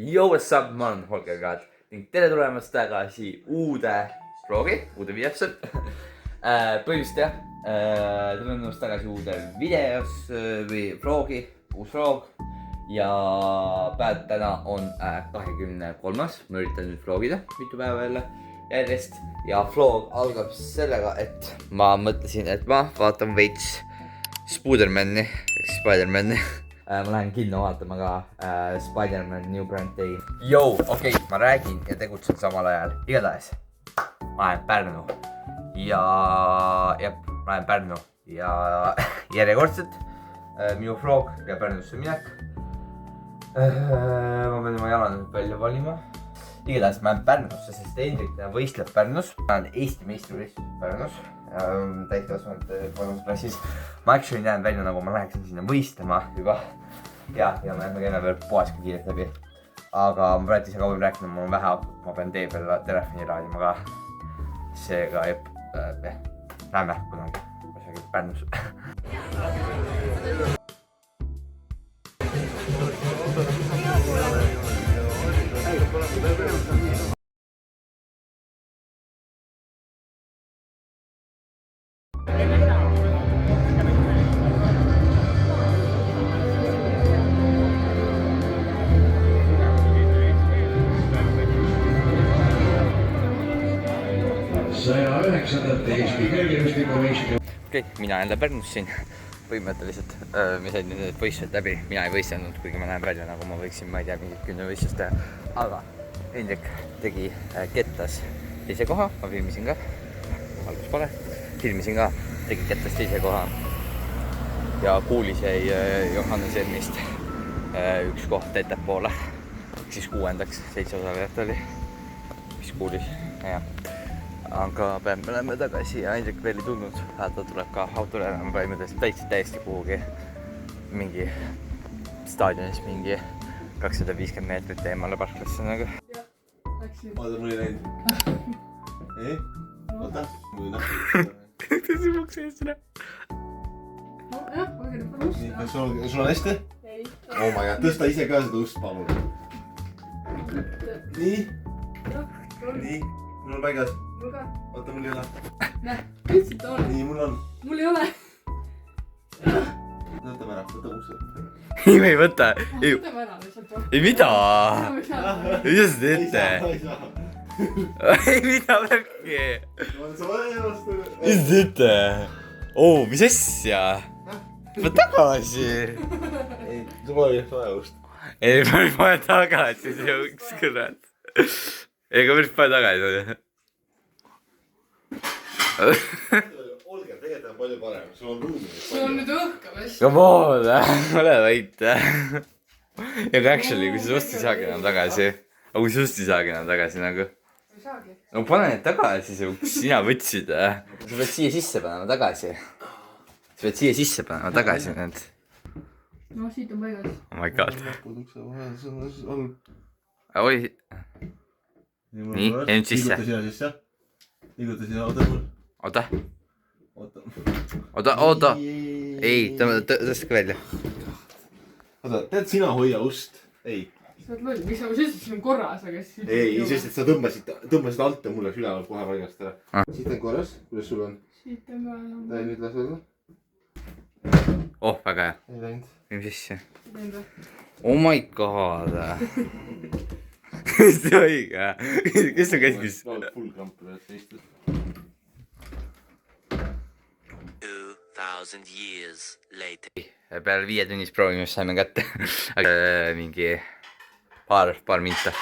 Yo, what's up, ma olen Holger Kaat ning tere tulemast tagasi uude vlogi, uude videosse. Põhimõtteliselt jah, tere tulemast tagasi uude videos või vlogi, uus vlog. Ja päev täna on 23. Ma üritan nüüd vlogida mitu päeva jälle järjest. Ja vlog algab sellega, et ma mõtlesin, et ma vaatan veits Spider-Mani. Ma lähen kinno vaatama ka Spider-Man New Brand Day. Jou, okei, ma räägin ja tegutsen samal ajal. Igatahes, ma lähen Pärnu. Ma lähen Pärnu. Ja järjekordselt minu vlog ja Pärnusse minek. Ma pean oma jala nüüd välja valima. Igatahes ma lähen Pärnusse, sest Hendrik võistleb Pärnus. Ma olen Eesti meistrivõistlus Pärnus. Täiskasvanud kolmasklassis. Ma actually näen välja, nagu ma läheksin sinna võistlema juba. Ja me käime veel poes ka kiirelt läbi. Aga ma praegu ise kauem rääkinud, mul on vähe akut, ma pean tee peal telefoni raadima ka. Seega näeme kunagi kusagil Pärnus. Okei, mina jälle Pärnus siin. Põhimõtteliselt me said nüüd võistlused läbi. Mina ei võistelnud, kuigi ma näen välja, nagu ma võiksin, ma ei tea, mingit 10 võistlust teha. Aga Hendrik tegi kettas teise koha. Ma filmisin ka. Algus pole. Filmisin ka. Tegi kettas teise koha. Ja kuulis jäi Johannes Elmist üks koht ettepoole. Siis 6. 7 osalejat oli. Mis kuulis. Ja. Aga me oleme tagasi ja Hendrik veel ei tulnud. Ta tuleb ka autole enam põhimõtteliselt täiesti kuhugi mingi staadionis mingi 250 meetrit eemale parklasse nagu. Jah, läksin. Oota, mul ei läinud. Ei? Oota, mul ei nähtud. Tõsi muks eest üle. No jah, aga nüüd on ust. Kas sul on hästi? Ei. Oh my god, tõsta ise ka seda ust, palun. Nii? Nii? Mul on paigas. Mul ka. Oota, mul ei ole. Näe, lihtsalt on. Nii, mul on. Mul ei ole. Võtame ära, võta ust. Ei, me ei võta. Võtame ära lihtsalt. Ei, mida? Mida sa Ei teete? saa. Ei, mida värki? Sa vaja ennast. Mis te teete? Oo, mis asja? Ma tagasi. Ei, sa pole vaja ust. Ei, ma ei pane tagasi, see üks kurat. Ega päris pane tagasi. Olge, tegelikult on palju parem, sul on ruumi. Sul on nüüd õhkamas. Come on, ole vait. Ega actually, kui sa sust ei saagi enam tagasi. Aga kui sust ei saagi enam tagasi nagu. Ei saagi. No pane need tagasi, see kus sina võtsid. Sa pead siia sisse panema tagasi. Sa pead siia sisse panema tagasi need. No siit on paigas. Oh my god. Ukse vahel, see on halb. Oi. Nii, ja nüüd sisse. Liiguta sina sisse. Liiguta sina, oota mul. Oota. Oota. Oota. Ei, tõstke välja. Oota, tead sina hoia ust? Ei. Sa oled loll, miks sa ütlesid, siin on korras, aga siis... Ei, sest et sa tõmbasid alt ja mul läks üleval kohe paigast ära. Siit on korras, kuidas sul on? Siit on ka enam. Lähe nüüd las olla. Oh, väga hea. Ei läinud. Mis sisse? Siit on. Oh my god. See õige. Kes on käskis? Full kramp üles istud. 2000 years later. Peale 5 tunnist proovimist saime kätte mingi paar minta.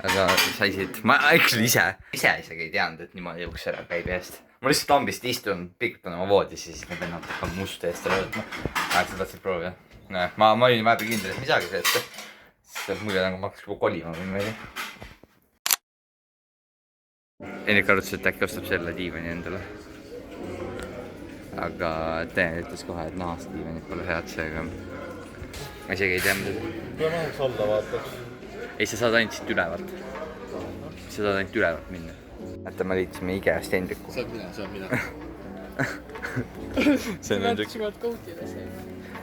Aga saisid, ma actually ise isegi ei teadnud, et niimoodi uks ära käib eest. Ma lihtsalt lambist istun, pikutan oma voodis ja siis need vennad hakkavad musta eest ära võtma. Sa tahtsid proovida? Ma olin vahepeal kindel, et midagi see ette. Sest muidu nagu ma hakkas juba kolima või midagi. Hendrik arvutas, et äkki ostab selle diivani endale. Aga Tõne ütles kohe, et nahast diivanid pole head, seega ma isegi ei tea midagi. Kui ma läheks alla vaataks. Ei, sa saad ainult siit ülevalt. Sa saad ainult ülevalt minna. Äta, ma liitusime Ikeast Hendriku. See on mina. See on Hendrik. Sa pead koutida see.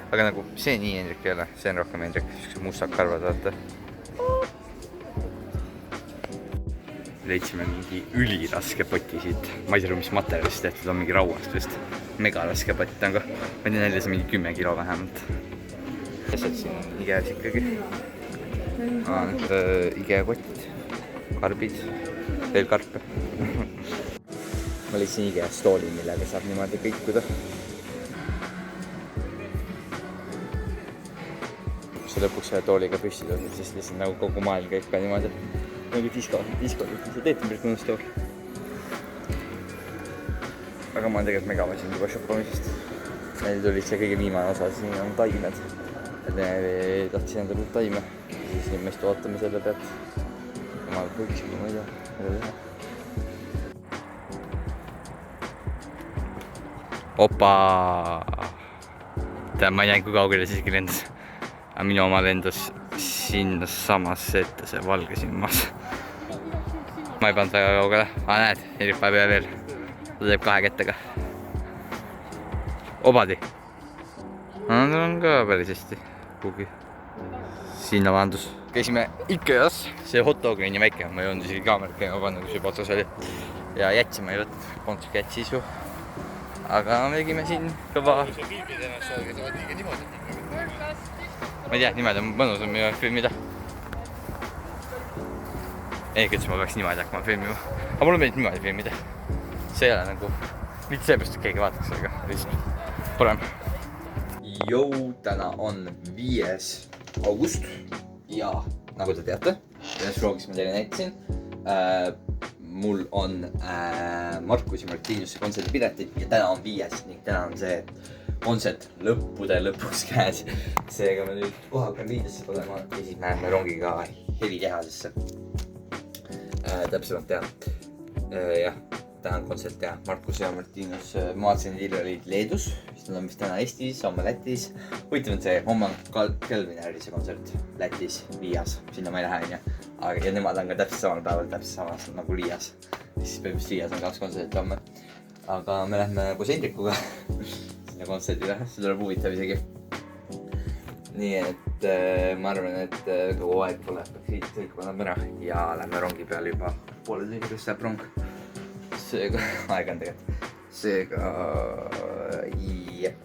Aga nagu see nii Hendrik ei ole, see on rohkem Hendrik, siuksed mustad karvad, vaata. leidsime mingi üliraske poti siit. Ma ei saa aru, mis materjalist tehtud on, mingi rauast vist. Mega raske pott, aga ma tean jälle see mingi 10 kilo vähemalt. Asjad siin on Ikeas ikkagi. Ikea-kotid, karbid, veel karpe. Ma leidsin Ikeas tooli, millega saab niimoodi kõikuda. Kui sa lõpuks selle tooliga püsti tõused, siis lihtsalt nagu kogu maailm käib ka niimoodi. Nagu disko, sa teed ümber kunstool. Aga ma olen tegelikult mega vasin juba shoppamisest. Neil tulid see kõige viimane osa, siin on taimed. Et me tahtsin endale uut taime. Siis nüüd meist ootame selle pealt. Ma võiksin, ma ei tea, mida teha. Opa! Tead, ma ei näinud, kui kaugele siiski lendas. Aga minu oma lendas sinna samasse ette see valge silmas. Ma ei pannud väga kaugele. Näed, Erik päev veel. Ta teeb 2 kättega. Obadi. Ta on ka päris hästi. Kuhugi. Sinna vaandus. Käisime Ikeas. See hotdog on nii väike. Ma ei olnud isegi kaamerat käima pannud, kus juba otsas oli. Ja jätsi ma ei võtnud. Kontsik jätsis ju. Aga me tegime siin kõva... Ma ei tea, niimoodi on mõnus on minu filmida. Erik ütles, ma peaks niimoodi hakkama filmima. Aga mulle meeldib niimoodi filmida. See ei ole nagu... Mitte seepärast, et keegi vaataks, aga lihtsalt parem. Jou, täna on 5. august. Ja nagu te teate, selles vlogis ma teile näitasin. Mul on Markus ja Martinusse kontserdipiletid ja täna on 5. ning täna on see kontsert lõppude lõpuks käes. Seega me nüüd kohaga viidesse tulema ja siis me läheme rongiga Helitehasesse. Täpsemalt teha. Jah, täna on kontsert ja Markus ja Martinus Maatsenil olid Leedus. Vist on vist täna Eestis, homme Lätis. Huvitav on see, homme on Kelvinäri see kontsert Lätis, Liias. Sinna ma ei lähe, ja nemad on ka täpselt samal päeval, täpselt samas nagu Liias. Siis põhimõtteliselt Liias on 2 kontserti homme. Aga me lähme koos Hendrikuga sinna kontserdile, see tuleb huvitav isegi. Nii et ma arvan, et kogu aeg pole siit sõikuma läheb ära ja lähme rongi peale juba poole tunniga, kes läheb rong. Seega, aeg on tegelikult. Seega, jep,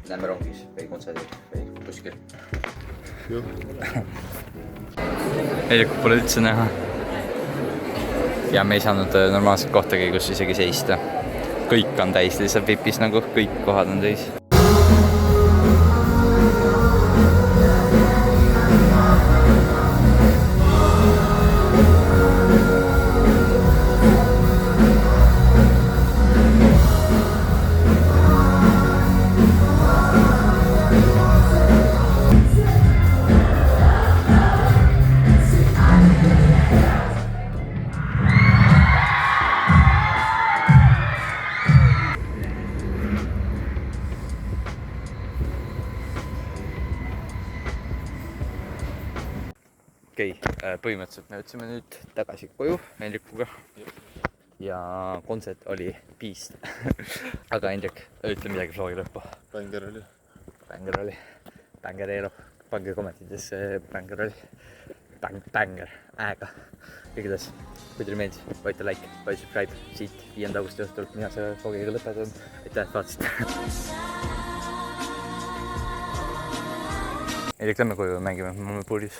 lähme rongis või kontserdil või kuskil. Hendrikut pole üldse näha. Ja me ei saanud normaalselt kohtagi, kus isegi seista. Kõik on täis, lihtsalt vipis nagu kõik kohad on täis. Okei, põhimõtteliselt me võtsime nüüd tagasi koju Hendrikuga ja kontsert oli beast. Aga Hendrik, ütle midagi vlogi lõppu. Bänger oli. Bänger oli. Bängereero. Pange kommentiidesse bänger oli. Bänger. Ääga. Igatahes, kui teile meeldis, vajute like, vajute subscribe. Siit 5. augusti õhtul mina selle vlogiga lõpetan. Aitäh, et vaatasite. Hendrik, lähme koju ja mängime, ma olen puuris.